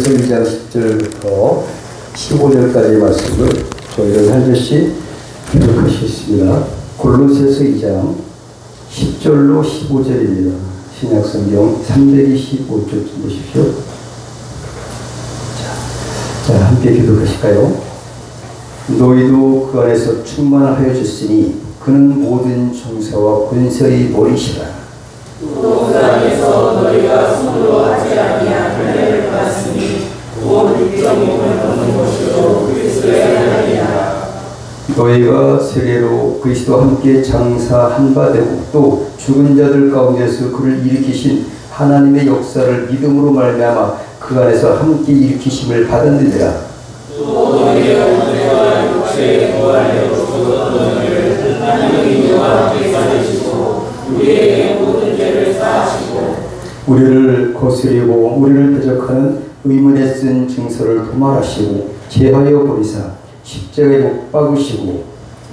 1장 10절부터 15절까지의 말씀을 저희를 한 절씩 기록하시겠습니다. 골로새서 2장 10절로 15절입니다. 신약성경 325쪽 좀 보십시오. 자, 함께 기록하실까요? 너희도 그 안에서 충만하여 졌으니 그는 모든 정사와 권세의 머리시라. 또 그 안에서 너희가 손으로 하지 아니한 은혜를 받았으니 온 육적 몸을 얻는 것이요 그리스도의 하나님이라. 너희가 세례로 그리스도와 함께 장사한 바 되고 또 죽은 자들 가운데서 그를 일으키신 하나님의 역사를 믿음으로 말미암아 그 안에서 함께 일으키심을 받았느니라. 또 너희의 은혜와 육체의 부활로 죽었던 너희를 하나님이 너와 함께 살리시고 우리에게 모든 죄를 사하시고 우리를 거스리고 우리를 대적하는 의문에 쓴 증서를 도말하시고 제하여 버리사 십자가에 못 박으시고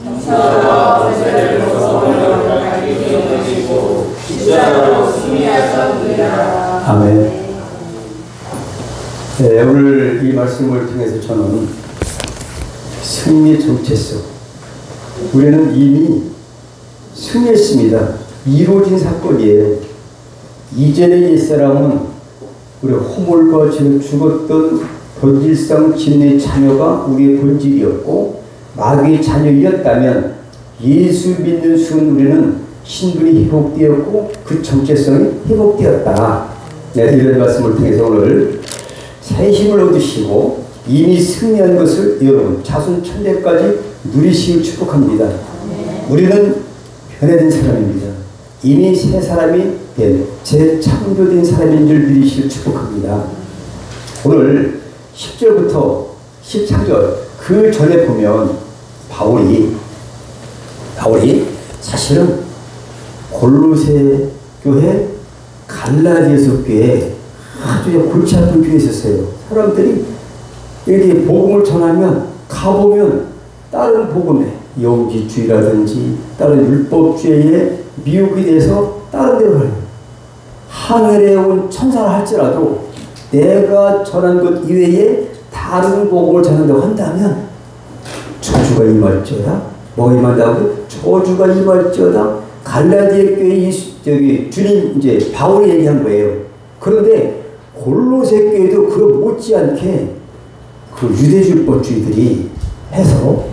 형사와 권세를 벗어버려 밝히 기억하시고 십자가로 승리하셨느니라. 아멘. 네, 오늘 이 말씀을 통해서 저는 승리의 정체성, 우리는 이미 승리했습니다. 이루어진 사건이에요. 이전의 옛사람은 우리 호몰과 죽었던 본질상 진의 자녀가 우리의 본질이었고 마귀의 자녀이었다면 예수 믿는 순 우리는 신분이 회복되었고 그 정체성이 회복되었다. 네, 이런 말씀을 통해서 오늘 새 힘을 얻으시고 이미 승리한 것을 여러분 자손 천대까지 누리시길 축복합니다. 우리는 변화된 사람입니다. 이미 새 사람이 된 재창조된 사람인 줄 믿으시길 축복합니다. 오늘 10절부터 13절 그 전에 보면 바울이 사실은 골로새 교회, 갈라디아서 교회 아주 골치 아픈 교회에 있었어요. 사람들이 이렇게 복음을 전하면 가보면 다른 복음에 영지주의라든지 다른 율법주의에 미혹이 돼서 다른 데로 가요. 하늘에 온 천사라 할지라도 내가 전한 것 이외에 다른 복음을 전한다고 한다면 저주가 임할지어다. 뭐가 임한다고? 저주가 임할지어다. 갈라디아 교회 주님 이제 바울이 얘기한 거예요. 그런데 골로새 교회도 그 못지않게 그 유대율법주의들이 해서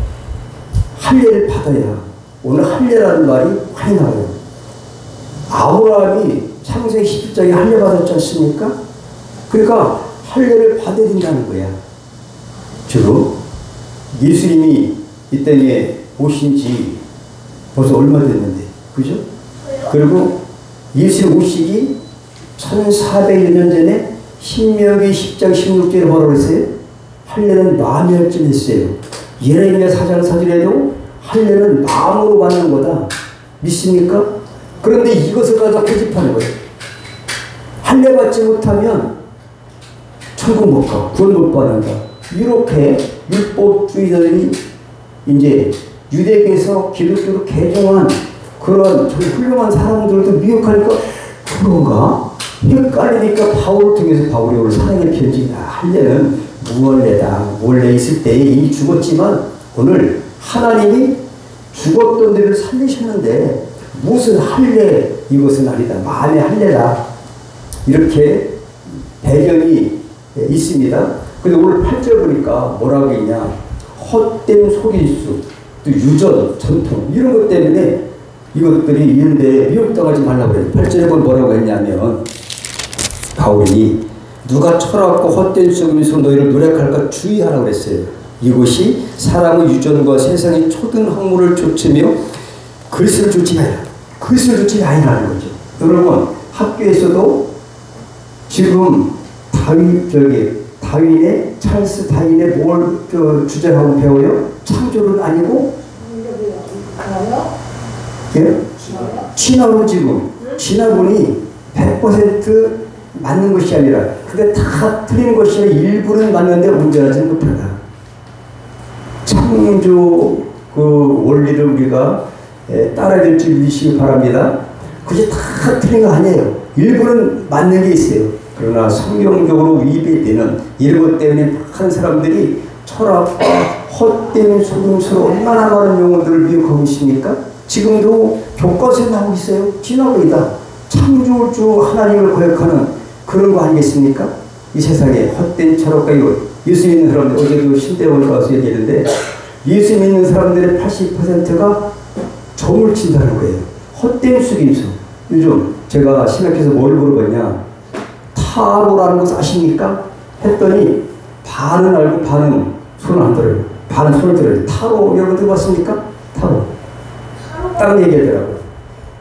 할례를 받아야 오늘 할례라는 말이 많이 나와요. 아브라함이 창세기 17장에 할례 받았지 않습니까? 그러니까 할례를 받아야 된다는 거야. 지금 예수님이 이 땅에 오신 지 벌써 얼마 됐는데, 그죠? 그리고 예수님 오시기 1400여 년 전에 신명기 10장 16절에 뭐라고 했어요? 할례는 마음이었지 했어요. 예레미야 4장 4절에도 할례는 마음으로 받는 거다. 믿습니까? 그런데 이것을 가지고 고집하는 거예요. 할례 받지 못하면 천국 못 가, 구원 못 받는다. 이렇게 율법주의자들이 이제 유대교에서 기독교로 개종한 그런 훌륭한 사람들도 미혹하니까 그런가? 헷갈리니까 바울을 통해서 바울이 오늘 사랑의 편지다. 할례는 무할례다. 원래 있을 때 이미 죽었지만 오늘 하나님이 죽었던 데를 살리셨는데 무슨 할례 이것은 아니다. 마음의 할례다. 이렇게 배경이 있습니다. 근데 오늘 8절 보니까 뭐라고 있냐. 헛된 속일수, 또 유전, 전통 이런 것 때문에 이것들이 이런데 미혹당하지 말라고 그래요. 8절에 보면 뭐라고 했냐면 바울이 누가 철없고 헛된 속임수로 너희를 노력할까 주의하라고 그랬어요. 이것이 사람의 유전과 세상의 초등 학문을 좇으며 그리스도를 좇지 아니라 그리스도를 좇지 아니라는 거죠. 여러분 학교에서도 지금 다윈의 찰스 다윈의 뭘 주장하고 배워요? 창조는 아니고 예? 진화로 지금 진화론이 100% 맞는 것이 아니라 그게 다 틀린 것이 아니라 일부는 맞는데 문제하지 못하다. 창조 그 원리를 우리가 따라야 될지 믿으시기 바랍니다. 그게 다 틀린 거 아니에요. 일부는 맞는 게 있어요. 그러나 성경적으로 위배되는 이런 것 때문에 많은 사람들이 철학과 헛된 속임수로 얼마나 많은 용어들을 미혹하고 있습니까? 지금도 교과서에 나오고 있어요. 지나버리다. 창조주 하나님을 거역하는 그런 거 아니겠습니까? 이 세상에 헛된 철학과 이거 예수 믿는 사람들, 어제도 신대원에 가서 얘기했는데 예수 믿는 사람들의 80%가 점을 친다는 거예요. 헛된 속임수. 요즘 제가 신학에서 뭘 물어봤냐, 타로라는 것을 아십니까? 했더니 반은 알고 반은 손을 안 들어요. 반은 손을 들어요. 타로 여러분 들어봤습니까? 타로. 딱 얘기하더라고요.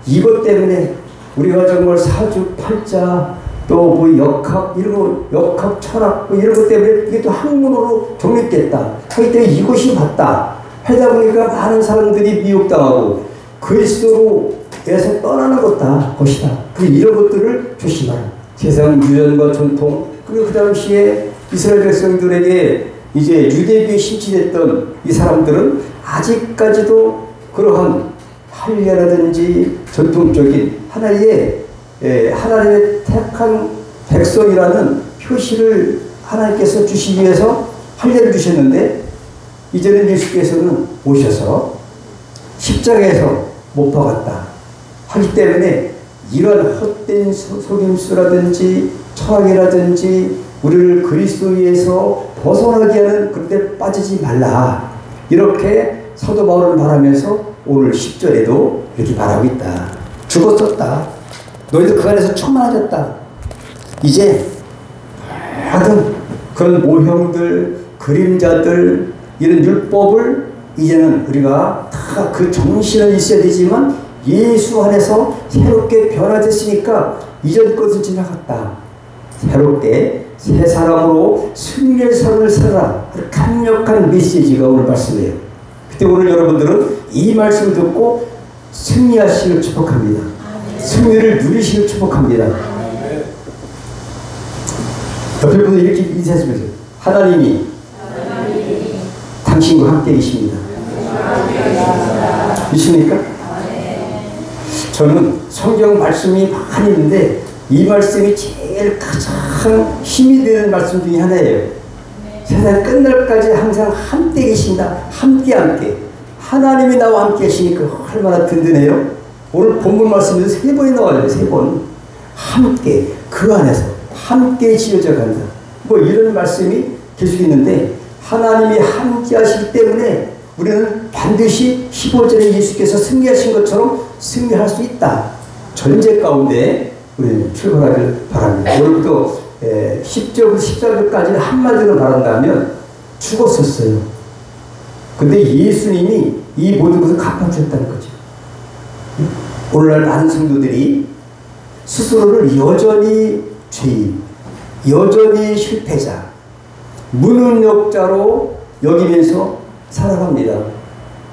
이것 때문에 우리가 정말 사주팔자 또 뭐 역학 이런 거, 역학 철학 뭐 이런 것 때문에 이게 또 학문으로 정립됐다 하기 때문에 이것이 맞다 하다 보니까 많은 사람들이 미혹당하고 그리스도로에서 떠나는 것이다. 이런 것들을 조심하라. 세상 유전과 전통, 그리고 그 당시에 이스라엘 백성들에게 이제 유대교에 심취됐던 이 사람들은 아직까지도 그러한 할례라든지 전통적인 하나님의 택한 백성이라는 표시를 하나님께서 주시기 위해서 할례를 주셨는데, 이제는 예수께서는 오셔서 십자가에서 못 박았다 하기 때문에 이런 헛된 속임수라든지 철학이라든지 우리를 그리스도에서 벗어나게 하는 그런 데 빠지지 말라, 이렇게 사도 바울을 말하면서 오늘 10절에도 이렇게 말하고 있다. 죽었었다. 너희들 그 안에서 초만해졌다. 이제 모든 그런 모형들, 그림자들, 이런 율법을 이제는 우리가 다 그 정신은 있어야 되지만 예수 안에서 새롭게 변화됐으니까 이전 것은 지나갔다. 새롭게 새 사람으로 승리의 삶을 살아라. 강력한 메시지가 오늘 말씀이에요. 그때 오늘 여러분들은 이 말씀을 듣고 승리하시길 축복합니다. 승리를 누리시길 축복합니다. 옆에 분들 이렇게 인사하시면서 하나님이 당신과 함께 계십니다. 믿습니까? 저는 성경 말씀이 많이 있는데 이 말씀이 제일 가장 힘이 되는 말씀 중에 하나예요. 세상 끝날까지 항상 함께 계신다. 함께 하나님이 나와 함께 계시니까 얼마나 든든해요. 오늘 본문 말씀에서 3번이 나와요. 3번. 함께, 그 안에서 함께 지어져 간다. 뭐 이런 말씀이 계속 있는데 하나님이 함께 하시기 때문에 우리는 반드시 15절에 예수께서 승리하신 것처럼 승리할 수 있다. 전제 가운데 우리는 출발하길 바랍니다. 오늘부터 10절부터 14절까지는 한마디로 말한다면 죽었었어요. 근데 예수님이 이 모든 것을 갚아주셨다는 거죠. 오늘날 많은 성도들이 스스로를 여전히 죄인, 여전히 실패자, 무능력자로 여기면서 살아갑니다.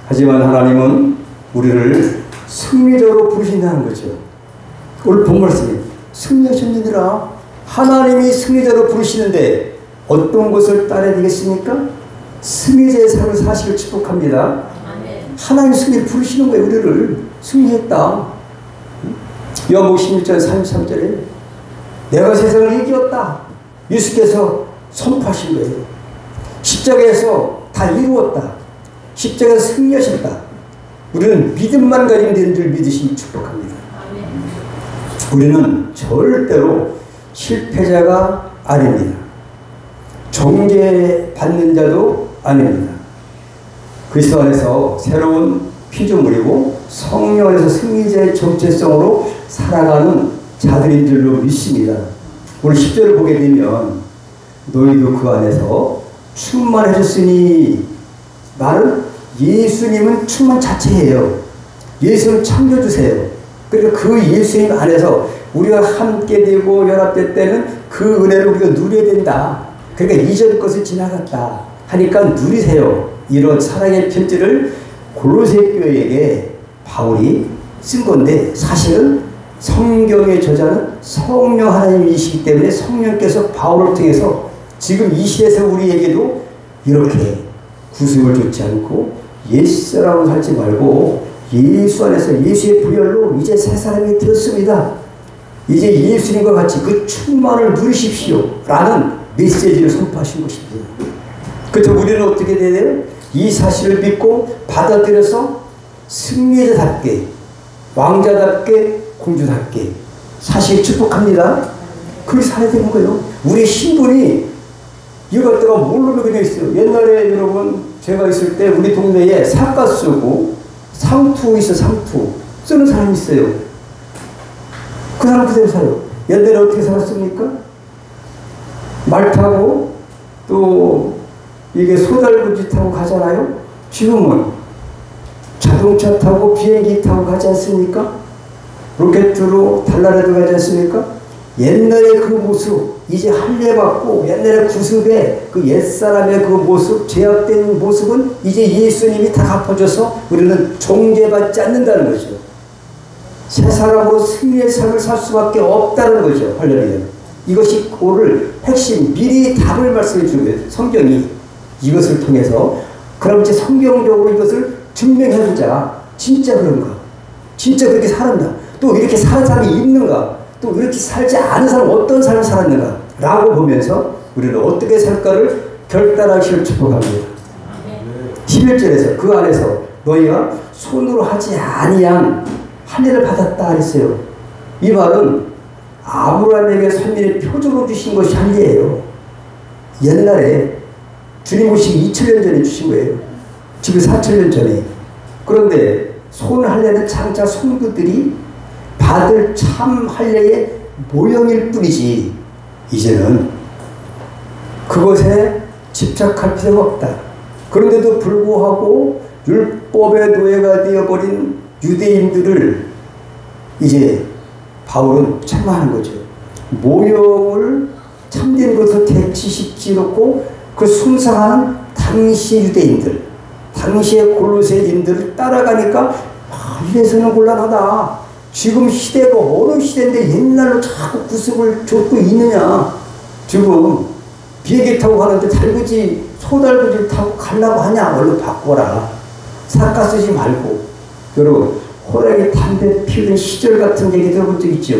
하지만 하나님은 우리를 승리자로 부르신다는 거죠. 오늘 본 말씀이 승리하셨느니라. 하나님이 승리자로 부르시는데 어떤 것을 따라야 되겠습니까? 승리자의 삶을 사시길 축복합니다. 하나님 승리를 부르시는 거예요. 우리를 승리했다. 요한복음 16장 33절에 내가 세상을 이겼다. 예수께서 선포하신 거예요. 십자가에서 다 이루었다. 십자가에서 승리하셨다. 우리는 믿음만 가지면 되는 줄 믿으시니 축복합니다. 우리는 절대로 실패자가 아닙니다. 정죄받는 자도 아닙니다. 그리스도 안에서 새로운 피조물이고 성령 안에서 승리자의 정체성으로 살아가는 자들인 줄로 믿습니다. 오늘 10절을 보게 되면 너희도 그 안에서 충만해졌으니, 말은 예수님은 충만 자체예요. 예수는 창조주세요. 그러니까 그 예수님 안에서 우리가 함께 되고 연합될 때는 그 은혜를 우리가 누려야 된다. 그러니까 이전 것을 지나갔다 하니까 누리세요. 이런 사랑의 편지를 골로새 교회에게 바울이 쓴 건데, 사실은 성경의 저자는 성령 하나님이시기 때문에 성령께서 바울을 통해서 지금 이 시대에서 우리에게도 이렇게 구속을 줬지 않고 옛사람으로 살지 말고 예수 안에서 예수의 부혈로 이제 새 사람이 되었습니다. 이제 예수님과 같이 그 충만을 누리십시오 라는 메시지를 선포하신 것입니다. 그래서 우리는 어떻게 돼야 돼요? 이 사실을 믿고 받아들여서 승리자답게, 왕자답게, 공주답게 사실 축복합니다. 그렇게 살아야 되는 거예요. 우리의 신분이 이거 갖다가 뭘로 그려 있어요. 옛날에 여러분 제가 있을 때 우리 동네에 사과 쓰고 상투 있어, 상투 쓰는 사람이 있어요. 그 사람 그대로 살아요. 옛날에 어떻게 살았습니까? 말 타고 또 이게 소달구지 타고 가잖아요. 지금은 자동차 타고 비행기 타고 가지 않습니까? 로켓으로 달나라도 가지 않습니까? 옛날의 그 모습 이제 할례받고 옛날의 구습의 그 옛사람의 그 모습, 제약된 모습은 이제 예수님이 다 갚아줘서 우리는 종죄받지 않는다는 거죠. 새 사람으로 승리의 삶을 살 수밖에 없다는 거죠. 할렐루야. 이것이 오늘 핵심 미리 답을 말씀해 주는 거예요. 성경이 이것을 통해서. 그럼 이제 성경적으로 이것을 증명해 주자. 진짜 그런가? 진짜 그렇게 살았나? 또 이렇게 사는 사람이 있는가? 또 이렇게 살지 않은 사람 어떤 삶을 살았는가? 라고 보면서 우리는 어떻게 살까를 결단하시길 축복합니다. 11절에서 그 안에서 너희가 손으로 하지 아니한 할례를 받았다 했어요. 이 말은 아브라함에게 선민의 표적으로 주신 것이 할례예요. 옛날에 주님 오시기 2000년 전에 주신 거예요. 지금 4000년 전에. 그런데 손 할례는 장차 성도들이 받을 참 할례의 모형일 뿐이지 이제는 그것에 집착할 필요가 없다. 그런데도 불구하고 율법의 노예가 되어버린 유대인들을 이제 바울은 책망하는 거죠. 모형을 참된 것을 대치시키지 놓고 그 숭상하는 당시 유대인들, 당시의 골로새인들을 따라가니까 이래서는 곤란하다. 지금 시대가 어느 시대인데 옛날로 자꾸 구습을 줬고 있느냐. 지금 비행기 타고 가는데 달구지 소달구지를 타고 가려고 하냐. 얼른 바꿔라. 사카 쓰지 말고. 여러분 호랑이 담배 피우던 시절 같은 얘기 들어본 적 있죠?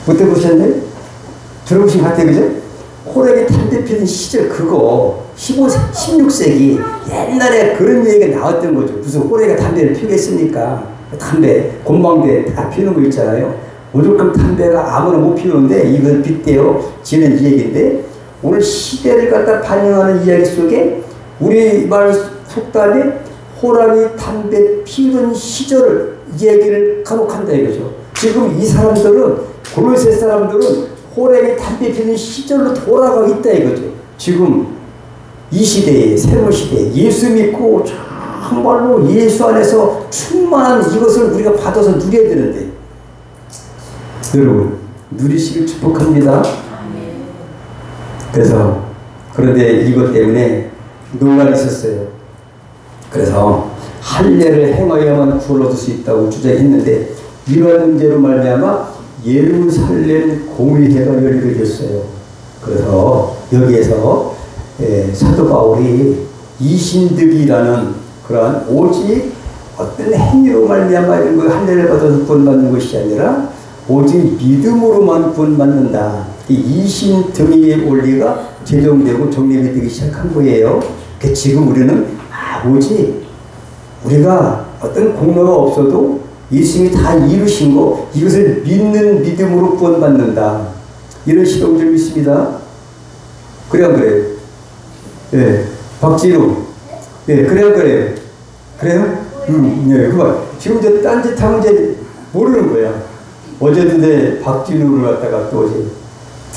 못 들어보셨나요? 들어보신 것 같아요. 그죠? 호랑이 담배 피우던 시절 그거 16세기 옛날에 그런 얘기가 나왔던 거죠. 무슨 호랑이가 담배를 피우겠습니까? 담배, 곰방대 다 피우는 거 있잖아요. 오죽하면 담배가 아무나 못 피우는데 이걸 빗대어 지는 이 얘기인데 오늘 시대를 갖다 반영하는 이야기 속에 우리말 속담에 호랑이 담배 피우던 시절을 얘기를 간혹한다 이거죠. 지금 이 사람들은 골로새 사람들은 호랑이 담배 피우던 시절로 돌아가고 있다 이거죠. 지금 이 시대에 새로운 시대에 예수 믿고 정말로 예수 안에서 충만한 이것을 우리가 받아서 누려야 되는데 여러분 누리시길 축복합니다. 그래서 그런데 이것 때문에 논란이 있었어요. 그래서 할례를 행하여야만 구원을 얻을 수 있다고 주장했는데 이러한 문제로 말미암아 예루살렘 공의회가 열려졌어요. 그래서 여기에서 사도 바울이 이신득이라는 그러한 오직 어떤 행위로 말미암아 이런 거 할례를 받아서 구원받는 것이 아니라 오직 믿음으로만 구원받는다. 이 이신등의 원리가 제정되고 정립이 되기 시작한 거예요. 지금 우리는 오직 우리가 어떤 공로가 없어도 예수님이 다 이루신 거 이것을 믿는 믿음으로 구원받는다. 이런 시동을 좀 있습니다. 그래야 그래요. 예, 박지루. 예, 그래요. 그래요? 예, 그만. 지금 이제 딴짓하면 이제 모르는 거야. 어제도 내 박진우를 갖다가 또 어제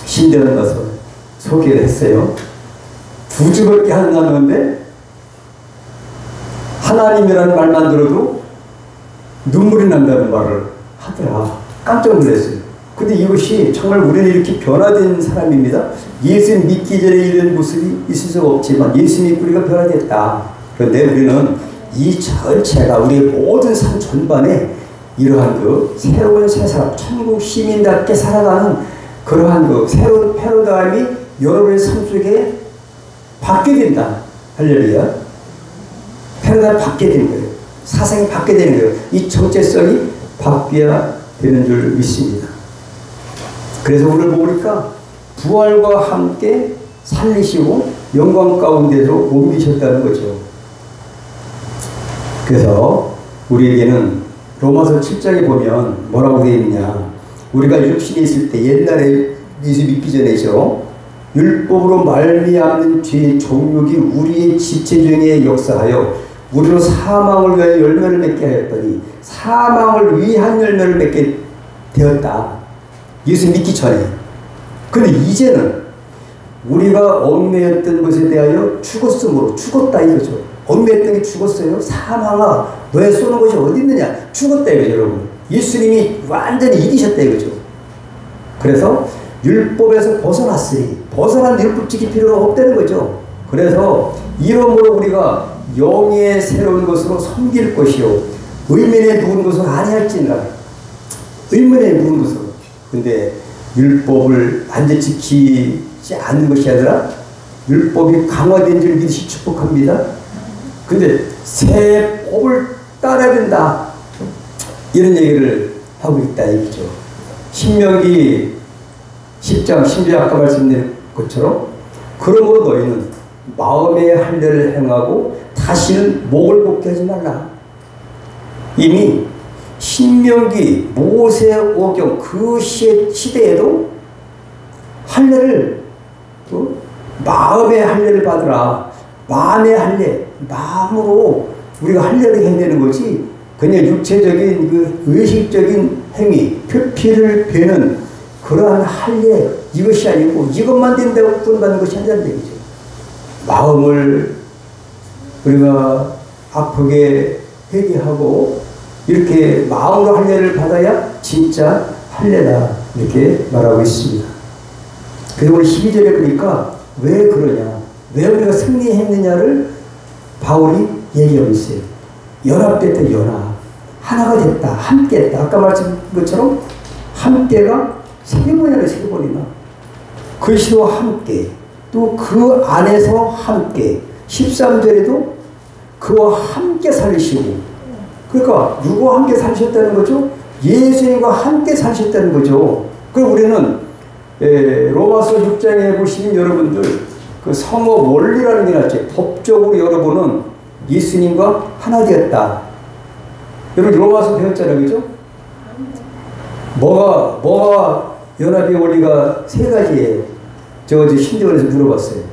신대원 가서 소개를 했어요. 두 주밖에 안 남았는데 하나님이라는 말만 들어도 눈물이 난다는 말을 하더라. 깜짝 놀랐어요. 근데 이것이 정말 우리는 이렇게 변화된 사람입니다. 예수 믿기 전에 이런 모습이 있을 수가 없지만 예수 믿고 우리가 변화됐다. 그런데 우리는 이 전체가 우리의 모든 삶 전반에 이러한 그 새로운 세상, 천국 시민답게 살아가는 그러한 그 새로운 패러다임이 여러분의 삶 속에 받게 된다. 할렐루야. 패러다임이 받게 되는 거예요. 사상이 받게 되는 거예요. 이 정체성이 바뀌어야 되는 줄 믿습니다. 그래서 오늘 보니까 부활과 함께 살리시고 영광 가운데로 옮기셨다는 거죠. 그래서 우리에게는 로마서 7장에 보면 뭐라고 되어 있느냐, 우리가 육신이 있을 때 옛날에 예수 믿기 전에죠, 율법으로 말미암는 죄의 종육이 우리의 지체중에 역사하여 우리로 사망을 위하여 열매를 맺게 하였더니 사망을 위한 열매를 맺게 되었다. 예수 믿기 전에. 근데 이제는 우리가 얽매였던 것에 대하여 죽었으므로, 죽었다 이거죠. 얽매였던 게 죽었어요. 사망아 너의 쏘는 것이 어디 있느냐, 죽었다 이거죠. 여러분, 예수님이 완전히 이기셨다 이거죠. 그래서 율법에서 벗어났으니 벗어난 율법 지킬 필요가 없다는 거죠. 그래서 이러므로 우리가 영의 새로운 것으로 섬길 것이요 의면에 누운 것으로 아니할지니라. 의면에 누운 것으로. 근데 율법을 완전히 지키지 않는 것이 아니라 율법이 강화된 줄 믿으시 축복합니다. 근데 새 법을 따라야 된다, 이런 얘기를 하고 있다 이거죠. 신명기 10장 10절 아까 말씀드린 것처럼 그러므로 너희는 마음의 할례를 행하고 다시는 목을 곱게 하지 말라. 이미 신명기 모세오경 그 시대에도 할례를 마음의 할례를 받으라. 마음의 할례, 마음으로 우리가 할례를 해야 되는 거지 그냥 육체적인 그 의식적인 행위, 표피를 베는 그러한 할례, 이것이 아니고 이것만 된다고 구원받는 것이 아니라는 얘기죠. 마음을 우리가 아프게 회개하고 이렇게 마음으로 할례를 받아야 진짜 할례다, 이렇게 말하고 있습니다. 그래서 우리 12절에 보니까 왜 그러냐, 왜 우리가 승리했느냐를 바울이 얘기하고 있어요. 연합됐다, 연합. 하나가 됐다, 함께 했다. 아까 말씀드린 것처럼 함께가 3번이나 3번이나 그리스도와 함께, 또 그 안에서 함께, 13절에도 그와 함께 살리시고, 그러니까 누구와 함께 살으셨다는 거죠? 예수님과 함께 살으셨다는 거죠. 그럼 우리는 로마서 6장에 보시면 여러분들 그 성업 원리라는 게 나왔죠. 법적으로 여러분은 예수님과 하나 되었다. 여러분 로마서 배웠잖아요, 그죠? 뭐가 연합의 원리가 3가지예요. 저 신대원에서 물어봤어요.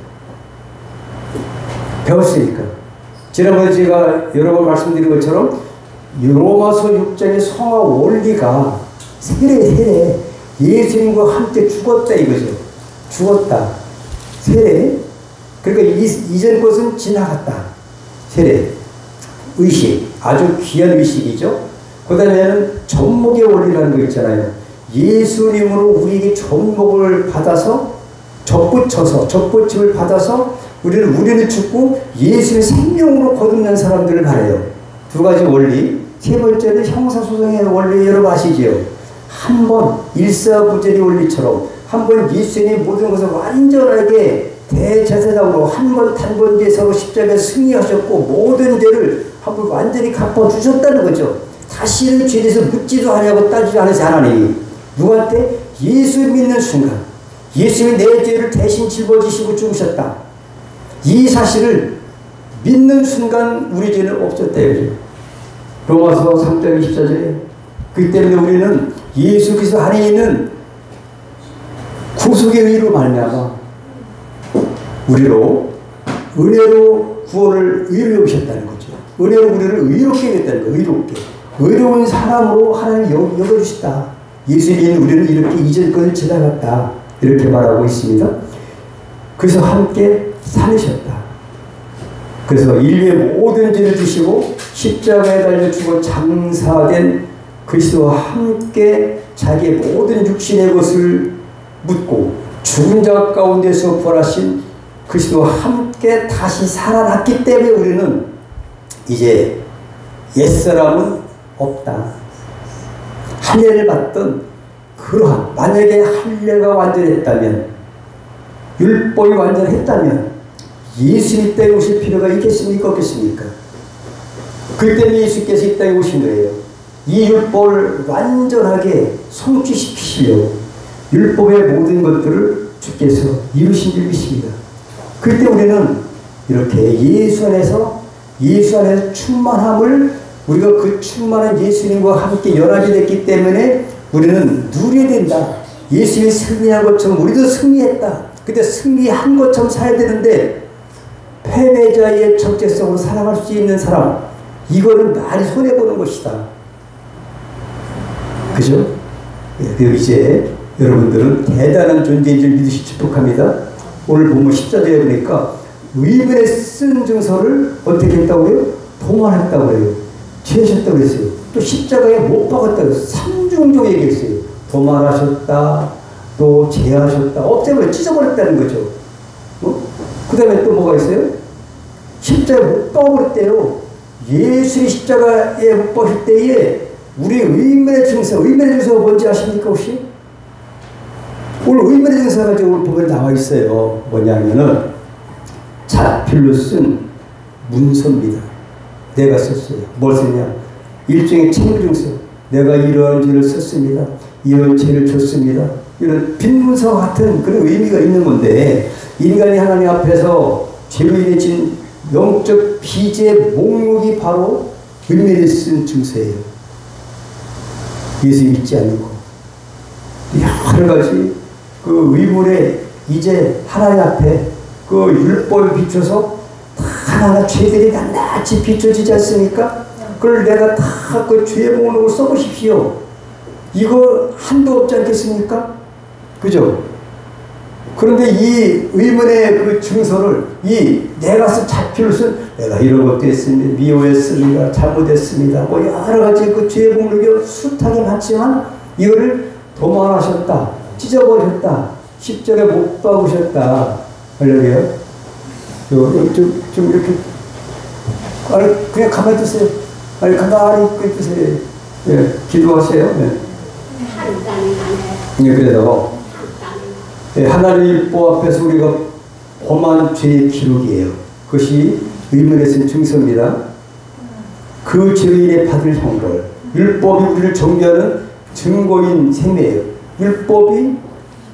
배웠으니까. 지난번에 제가 여러 번 말씀드린 것처럼 로마서 6장의 성화 원리가 세례. 예수님과 함께 죽었다 이거죠. 죽었다. 세례. 그러니까 이전 것은 지나갔다. 세례. 의식. 아주 귀한 의식이죠. 그 다음에는 접목의 원리라는 거 있잖아요. 예수님으로 우리에게 접목을 받아서 접붙임을 받아서 우리는 죽고 예수의 생명으로 거듭난 사람들을 말해요. 2가지 원리. 3번째는 형사소송의 원리 여러분 아시지요? 한 번 일사부재리 원리처럼 한 번 예수님이 모든 것을 완전하게 대제사장으로 한 번 단번에 서로 십자가에 승리하셨고 모든 죄를 한 번 완전히 갚아주셨다는 거죠. 다시는 죄에 대해서 묻지도 않으려고 따지지 않으세요, 하나님이. 누구한테? 예수 믿는 순간 예수님이 내 죄를 대신 짊어지시고 죽으셨다. 이 사실을 믿는 순간 우리 죄는 없었다. 로마서 3장 24절에 그렇기 때문에 우리는 예수 그리스도 안에 있는 구속의 의로 말미암아 우리로 은혜로 구원을 의로 여기셨다는 거죠. 은혜로 우리를 의롭게 했다는 거예요. 의롭게. 의로운 사람으로 하나님이 여겨주셨다. 예수님이 우리를 이렇게 이전 것을 지나갔다. 이렇게 말하고 있습니다. 그래서 함께 살으셨다. 그래서 인류의 모든 죄를 지시고 십자가에 달려 죽어 장사된 그리스도와 함께 자기의 모든 육신의 것을 묻고 죽은 자 가운데서 부활하신 그리스도와 함께 다시 살아났기 때문에 우리는 이제 옛사람은 없다. 할례를 받던 그러한, 만약에 할례가 완전했다면, 율법이 완전했다면 예수님 땅에 오실 필요가 있겠습니까? 없겠습니까? 그 때문에 예수께서 이 땅에 오신 거예요. 이 율법을 완전하게 성취시키시려고, 율법의 모든 것들을 주께서 이루신 줄 믿습니다. 그때 우리는 이렇게 예수 안에서 충만함을 우리가 그 충만한 예수님과 함께 연합이 됐기 때문에 우리는 누려야 된다. 예수님이 승리한 것처럼 우리도 승리했다. 그때 승리한 것처럼 살아야 되는데 패배자의 적재성으로 살아갈 수 있는 사람, 이거는 많이 손해보는 것이다. 그죠? 그리고 이제 여러분들은 대단한 존재인 줄 믿으시 축복합니다. 오늘 본문 14절에 보니까 의문에 쓴 증서를 어떻게 했다고요? 도만했다고 해요. 죄하셨다고 했어요. 또 십자가에 못 박았다고 해요. 3중조 얘기했어요. 도만하셨다, 또 죄하셨다, 없애버려, 찢어버렸다는 거죠. 그 다음에 또 뭐가 있어요? 십자가에 못 박아버렸대요. 예수의 십자가에 못 박을 때에 우리 의문의 증서가 뭔지 아십니까 혹시? 오늘 의문의 증서가 오늘 보면 나와 있어요. 뭐냐면은 자필로 쓴 문서입니다. 내가 썼어요. 뭘 썼냐? 일종의 책임증서. 내가 이러한 죄를 썼습니다. 이런 죄를 졌습니다. 이런 빈문서 같은 그런 의미가 있는 건데, 인간이 하나님 앞에서 죄로 인해 진 영적 빚의 목록이 바로 의문에 쓴 증서예요. 예수 믿지 않고 여러 가지 그 의문에 이제 하나님 앞에 그 율법을 비춰서 하나하나 죄들이 낱낱이 비춰지지 않습니까? 그걸 내가 다 그 죄의 목록을 써보십시오. 이거 한도 없지 않겠습니까? 그죠? 그런데 이 의문의 그 증서를 내가 쓴 자필로 쓴 내가 이런 것도 했습니다. 미워했습니다. 잘못했습니다. 뭐 여러 가지 그 죄의 목록이 숱하게 많지만 이거를 도만하셨다. 찢어버렸다. 십자가에 못 박으셨다. 할렐루야. 좀 이렇게 그냥 가만히 두세요. 가만히 두세요. 예, 기도하세요. 예, 그래서 하나님의 율법 앞에서 우리가 범한 죄의 기록이에요. 그것이 의문에 쓴 증서입니다. 그 죄로 인해 받을 형벌. 율법이 우리를 정죄하는 증거인 셈이에요. 율법이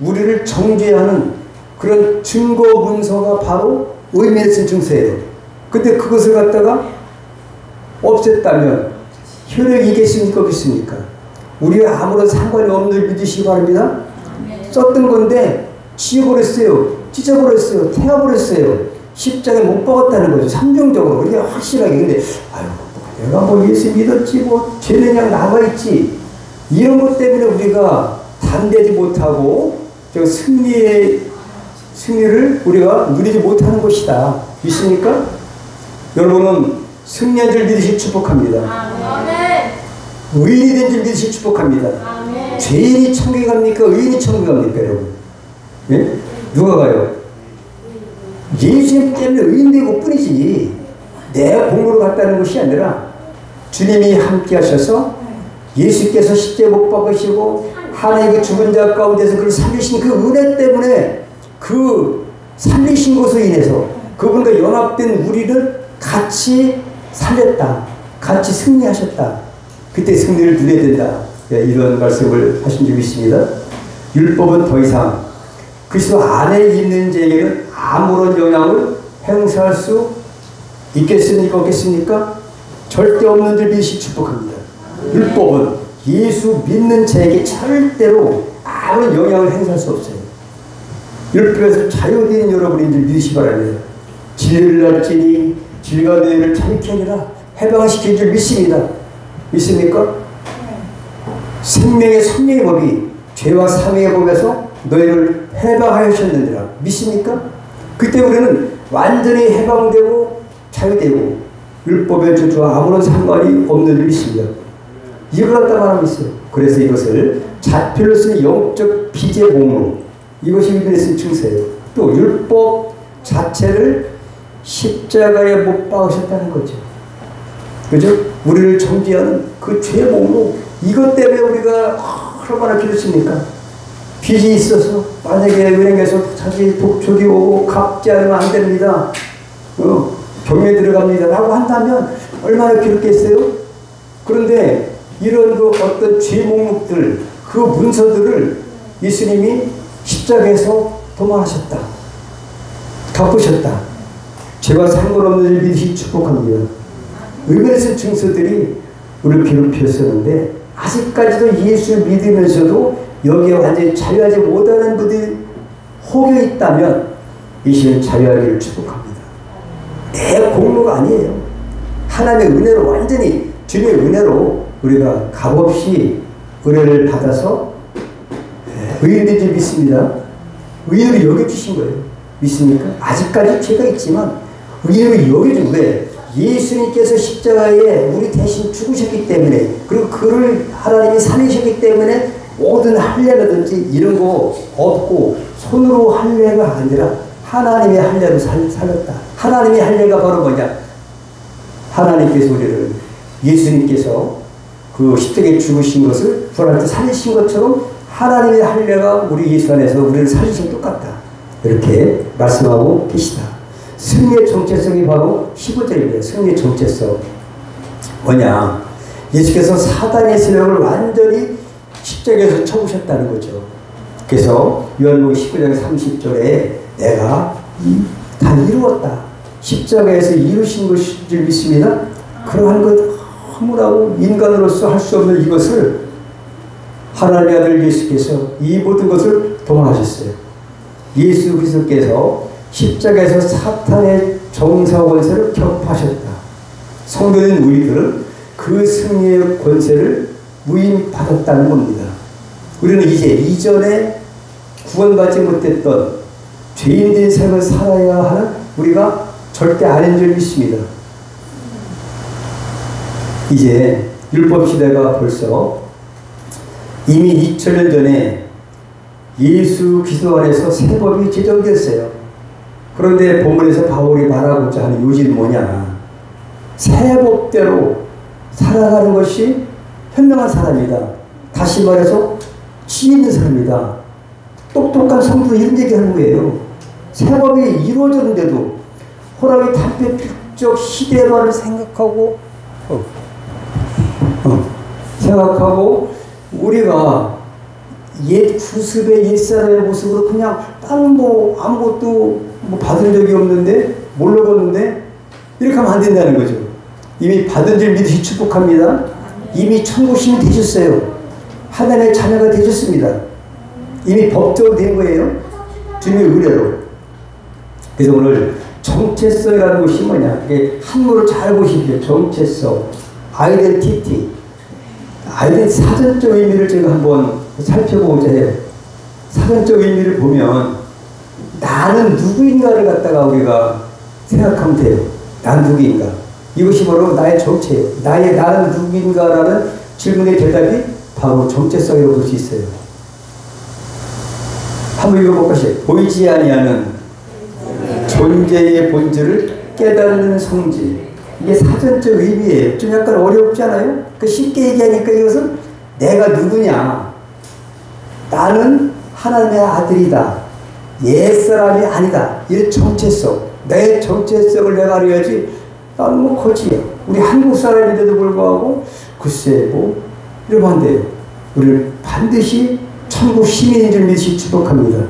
우리를 정죄하는 그런 증거 문서가 바로 의문에 쓴 증서예요. 근데 그것을 갖다가 없앴다면 효력이 있겠습니까? 없겠습니까? 우리가 아무런 상관이 없는 줄 믿으시기 바랍니다. 썼던 건데 지워버렸어요. 찢어버렸어요. 태워버렸어요. 십자가에 못 박았다는 거죠. 삼중적으로. 이게 확실하게. 근데 내가 뭐 예수 믿었지, 뭐 죄는 그냥 남아있지, 이런 것 때문에 우리가 담대지 못하고 저 승리를 우리가 누리지 못하는 것이다. 믿습니까? 여러분은 승리한 줄 믿으시 축복합니다. 의인이 된 줄 믿으시 축복합니다. 죄인이 천국에 갑니까? 의인이 천국에 갑니까? 여러분? 예? 누가 가요? 예수님 때문에 의인 되고 뿐이지 내 공부로 갔다는 것이 아니라 주님이 함께 하셔서 예수께서 십자가에 못 박으시고 하나님의 그 죽은 자 가운데서 그를 살리신 그 은혜 때문에 그 살리신 것으로 인해서 그분과 연합된 우리를 같이 살렸다. 같이 승리하셨다. 그때 승리를 누려야 된다. 이런 말씀을 하신 적이 있습니다. 율법은 더 이상 그리스도 안에 있는 자에게는 아무런 영향을 행사할 수 있겠습니까? 없겠습니까? 절대 없는 줄 믿으시 축복합니다. 율법은 예수 믿는 자에게 절대로 아무런 영향을 행사할 수 없어요. 율법에서 자유되는 여러분인 줄 믿으시 바랍니다. 진리를 알지니 질과 너희를 자유케 하리라. 해방시킨 줄 믿습니다. 믿습니까? 생명의 성령의 법이 죄와 사명의 법에서 너희를 해방하셨느니라. 믿습니까? 그때 우리는 완전히 해방되고 자유되고 율법의 저주와 아무런 상관이 없는 줄 믿습니다. 이걸 갖다 말하고 있어요. 그래서 이것을 자필로 쓴 영적 빚의 목록, 이것이 의문에 쓴 증서예요. 또 율법 자체를 십자가에 못 박으셨다는 거죠. 그죠? 우리를 정죄하는 그 죄의 목록, 이것 때문에 우리가 얼마나 비웃습니까? 빚이 있어서 만약에 은행에서 사실 독촉이 오고 갚지 않으면 안 됩니다. 병에 들어갑니다. 라고 한다면 얼마나 괴롭겠어요? 그런데 이런 그 어떤 죄 목록들, 그 문서들을 예수님이 십자가에서 도망하셨다. 갚으셨다. 죄와 상관없는 일 믿으시 축복합니다. 의문의 증서들이 우리를 괴롭혔었는데 아직까지도 예수를 믿으면서도 여기에 완전히 자유하지 못하는 분들이 혹여 있다면 이 시간 자유하기를 축복합니다. 내 공로가 아니에요. 하나님의 은혜로 완전히 주님의 은혜로 우리가 값없이 은혜를 받아서 의인된 줄 믿습니다. 의인으로 여겨주신 거예요. 믿습니까? 아직까지 죄가 있지만 의인으로 여겨준 거예요. 예수님께서 십자가에 우리 대신 죽으셨기 때문에 그리고 그를 하나님이 살리셨기 때문에 모든 할례라든지 이런 거 없고 손으로 할례가 아니라 하나님의 할례로 살렸다. 하나님의 할례가 바로 뭐냐? 하나님께서 우리를 예수님께서 그 십자가에 죽으신 것을 부활할 때 살리신 것처럼 하나님의 할례가 우리 예수 안에서 우리를 살리신 똑같다. 이렇게 말씀하고 계시다. 승리의 정체성이 바로 15절입니다. 승리의 정체성. 뭐냐? 예수께서 사단의 세력을 완전히 십자가에서 쳐부셨다는 거죠. 그래서 요한복음 19장 30절에 내가 다 이루었다. 십자가에서 이루신 것인 줄 믿습니다. 그러한 것 허물하고 인간으로서 할 수 없는 이것을 하나님의 아들 예수께서 이 모든 것을 도망하셨어요. 예수 그리스도께서 십자가에서 사탄의 정사 권세를 격파하셨다. 성도인 우리들은 그 승리의 권세를 무인받았다는 겁니다. 우리는 이제 이전에 구원받지 못했던 죄인된 삶을 살아야 하는 우리가 절대 아닌 줄 믿습니다. 이제 율법 시대가 벌써 이미 2000년 전에 예수 그리스도 안에서 새 법이 제정됐어요. 그런데 본문에서 바울이 말하고자 하는 요지는 뭐냐? 새 법대로 살아가는 것이 현명한 사람이다. 다시 말해서 지혜 있는 사람이다. 똑똑한 성도 이런 얘기하는 거예요. 새 법이 이루어졌는데도 호랑이 담배 필적 시대만을 생각하고 우리가 옛 구습의 옛사람의 모습으로 그냥 딴 뭐 아무것도 뭐 받은 적이 없는데 모르겠는데 이렇게 하면 안 된다는 거죠. 이미 받은 줄 믿으시 축복합니다. 이미 천국 시민 되셨어요. 하나님의 자녀가 되셨습니다. 이미 법적으로 된 거예요. 주님의 의뢰로. 그래서 오늘 정체성이라는 것이 뭐냐? 이게 한문을 잘 보십시오. 정체성, 아이덴티티. 사전적 의미를 제가 한번 살펴보고자 해요. 사전적 의미를 보면 나는 누구인가를 갖다가 우리가 생각하면 돼요. 난 누구인가? 이것이 바로 나의 정체예요. 나는 누구인가라는 질문의 대답이 바로 정체성이라고 볼 수 있어요. 한번 읽어볼까? 보이지 아니하는 존재의 본질을 깨닫는 성질. 이게 사전적 의미예요. 좀 약간 어렵지 않아요? 쉽게 얘기하니까 이것은 내가 누구냐? 나는 하나님의 아들이다. 옛사람이 아니다. 이 정체성. 내 정체성을 내가 알아야지. 나는 뭐 거지야. 우리 한국 사람인데도 불구하고 글쎄 뭐 이러면 안 돼요. 우리를 반드시 천국 시민인 줄 믿으시 축복합니다.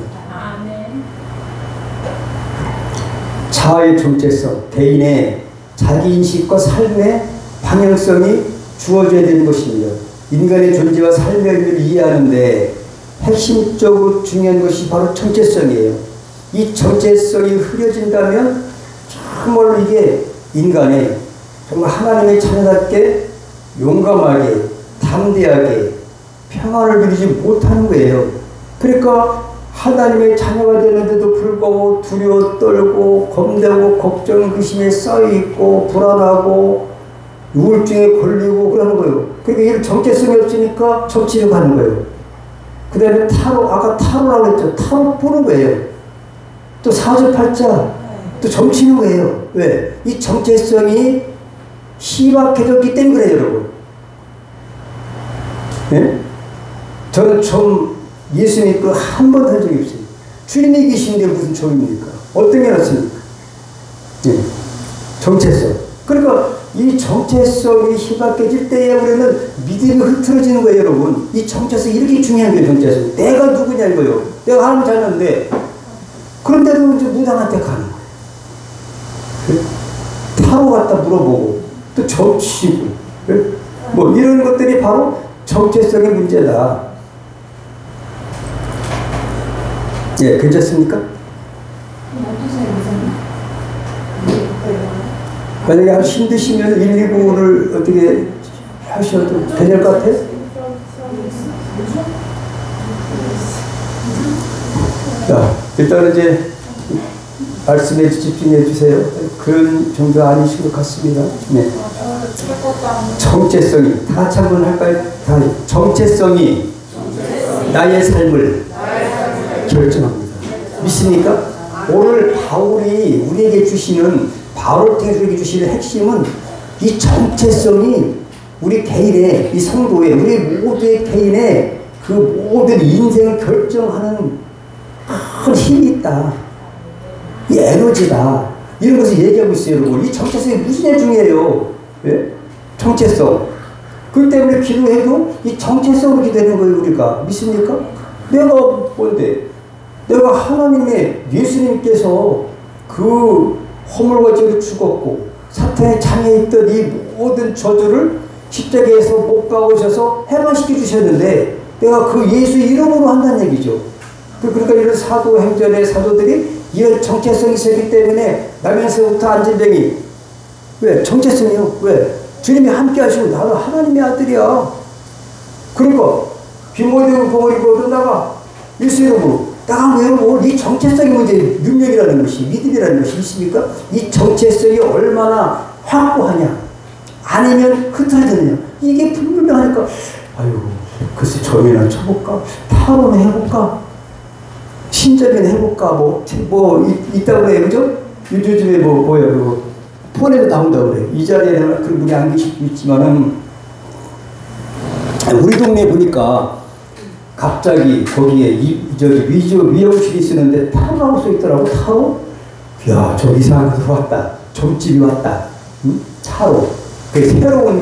자아의 정체성, 개인의 자기인식과 삶의 방향성이 주어져야 되는 것입니다. 인간의 존재와 삶의 의미를 이해하는데 핵심적으로 중요한 것이 바로 정체성이에요. 이 정체성이 흐려진다면 정말로 이게 인간의 정말 하나님의 자녀답게 용감하게 담대하게 평안을 누리지 못하는 거예요. 그러니까 하나님의 자녀가 되는데도 불구하고 두려워 떨고 겁내고 걱정 의심에 쌓여있고 불안하고 우울증에 걸리고 그러는 거예요. 그러니까 이런 정체성이 없으니까 정치를 가는 거예요. 그 다음에 타로, 아까 타로라고 했죠. 타로 보는 거예요. 또 사주팔자 또 점치는 거예요. 왜? 이 정체성이 희박해졌기 때문에 그래요, 여러분. 네? 저는 좀 예수 믿고 한 번도 한 적이 없어요. 주님이 계신데 무슨 종입니까? 어떤 게 낫습니까? 네. 정체성. 그러니까 이 정체성이 희박해질 때에 우리는 믿음이 흐트러지는 거예요, 여러분. 이 정체성이 이렇게 중요한 거예요, 정체성. 내가 누구냐 이거요. 내가 하나님 자녀인데, 그런데도 이제 무당한테 가는 거예요. 타로 갖다 물어보고, 또 점치고, 뭐 이런 것들이 바로 정체성의 문제다. 예, 괜찮습니까? 만약에 아주 힘드시면 119를 어떻게 하셔도 되될 것 같아요? 자, 일단은 이제 말씀에 집중해 주세요. 그런 정도 아니신 것 같습니다. 네. 정체성이, 다 같이 한번 할까요? 정체성이 나의 삶을 결정합니다. 믿습니까? 오늘 바울이 우리에게 주시는, 바울을 통해서 우리에게 주시는 핵심은 이 정체성이 우리 개인의, 이 성도의, 우리 모두의 개인의 그 모든 인생을 결정하는 큰 힘이 있다. 이 에너지다. 이런 것을 얘기하고 있어요, 여러분. 이 정체성이 무슨 중요해요? 예? 정체성. 그렇기 때문에 기도해도 이 정체성으로 기도하는 거예요, 우리가. 믿습니까? 내가 뭔데? 내가 하나님의 예수님께서 그 허물과 죄로 죽었고 사탄의 장에 있던 이 모든 저주를 십자가에서 못 박으셔서 해방시켜 주셨는데 내가 그 예수 이름으로 한다는 얘기죠. 그러니까 이런 사도행전의 사도들이 이런 정체성이 있었기 때문에 나면서부터 안진병이 왜? 정체성이요. 왜? 주님이 함께 하시고 나는 하나님의 아들이야. 그러니까 빈머리고 벙어리고 나가 예수 이름으로 나가 외로워. 이 정체성이 문제, 능력이라는 것이, 믿음이라는 것이 있습니까? 이 정체성이 얼마나 확고하냐, 아니면 흐트러지느냐, 이게 불분명하니까, 아유, 글쎄, 점이나 쳐볼까? 타로나 해볼까? 신점이나 해볼까? 있다고 그래요, 그죠? 요즘에 폰에도 나온다고 그래요. 이 자리에는 그런 분이 안 계실 수 있지만은, 우리 동네에 보니까, 갑자기 거기에 미용실이 쓰는데 타로라고 써있더라고. 타로? 야, 저 이상한 곳으로 왔다. 점집이 왔다. 응? 타로. 그 새로운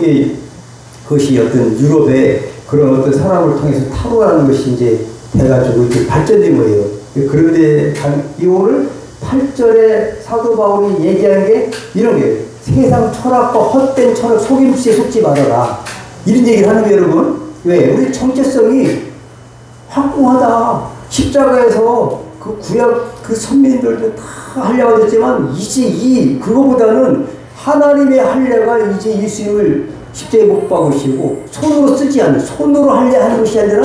것이 어떤 유럽의 그런 어떤 사람을 통해서 타로라는 것이 이제 돼가지고 이렇게 발전된 거예요. 그런데 이 오늘 8절에 사도 바울이 얘기하는 게 이런 거예요. 세상 철학과 헛된 철학 속임수에 속지 말아라. 이런 얘기를 하는 거예요, 여러분. 왜? 우리 정체성이 확고하다. 십자가에서 그 구약 그 선민들도 다 할례가 됐지만 이제 그거보다는 하나님의 할례가 이제 예수님을 십자가에 못 박으시고 손으로 쓰지 않는, 손으로 할례하는 것이 아니라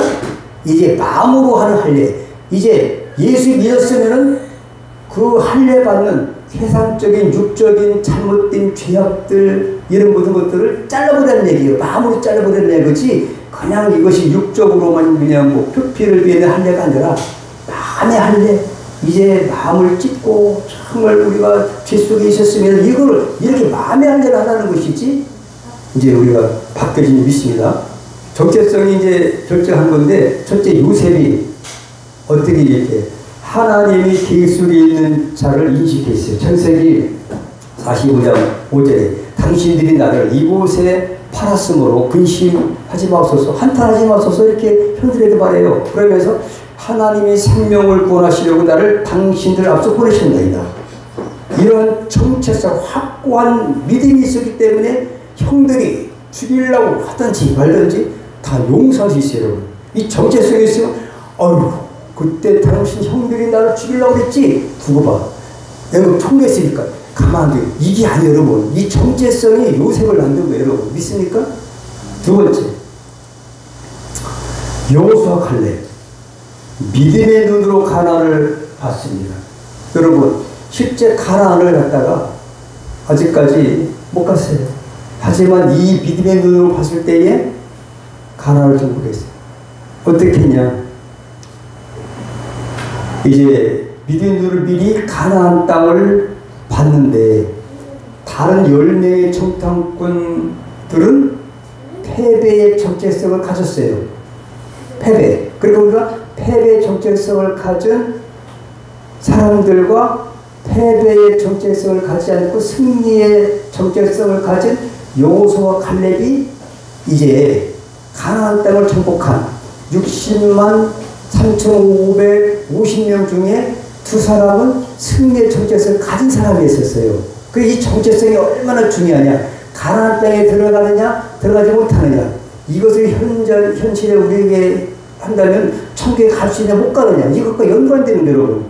이제 마음으로 하는 할례. 이제 예수 믿었으면은 그 할례 받는 세상적인 육적인 잘못된 죄악들 이런 모든 것들을 잘라버리는 얘기예요. 마음으로 잘라버리는 얘기지. 그냥 이것이 육적으로만 그냥 표피를 위한 할례가 아니라 마음의 할례. 이제 마음을 찢고 정말 우리가 죄 속에 있었으면 이걸 이렇게 마음의 할례를 하라는 것이지. 이제 우리가 바뀌어진 믿습니다. 정체성이 이제 결정한 건데, 첫째 요셉이 어떻게 이렇게 하나님이 계획 속에 있는 자를 인식했어요. 창세기 45장 5절에 당신들이 나를 이곳에 팔았으므로 근심하지 마옵소서, 한탄하지 마옵소서 이렇게 형들에게 말해요. 그러면서 하나님이 생명을 구원하시려고 나를 당신들 앞서 보내셨나이다. 이런 정체성 확고한 믿음이 있었기 때문에 형들이 죽이려고 하든지 말든지 다 용서할 수 있어요, 여러분. 이 정체성이 있으면 어휴, 그때 당신 형들이 나를 죽이려고 그랬지? 두고 봐. 내가 통했으니까 가만 안 돼. 이게 아니에요, 여러분. 이 정체성이 요셉을 만든 거예요, 여러분. 믿습니까? 두 번째, 여호수아 갈렙. 믿음의 눈으로 가나안을 봤습니다. 여러분, 실제 가나안을 갔다가 아직까지 못 갔어요. 하지만 이 믿음의 눈으로 봤을 때에 가나안을 정복했어요. 어떻게 했냐? 이제 믿음의 눈으로 미리 가나안 땅을 봤는데 다른 10명의 청탐꾼들은 패배의 정체성을 가졌어요. 패배. 그리고 우리가 패배의 정체성을 가진 사람들과 패배의 정체성을 가지지 않고 승리의 정체성을 가진 여호수아와 갈렙이 이제 가나안 땅을 정복한 60만 3,550명 중에 두 사람은 승리의 정체성을 가진 사람이 있었어요. 이 정체성이 얼마나 중요하냐. 가나안 땅에 들어가느냐 들어가지 못하느냐. 이것을 현실에 우리에게 한다면 천국에 갈 수 있냐 못 가느냐. 이것과 연관되는 거예요, 여러분.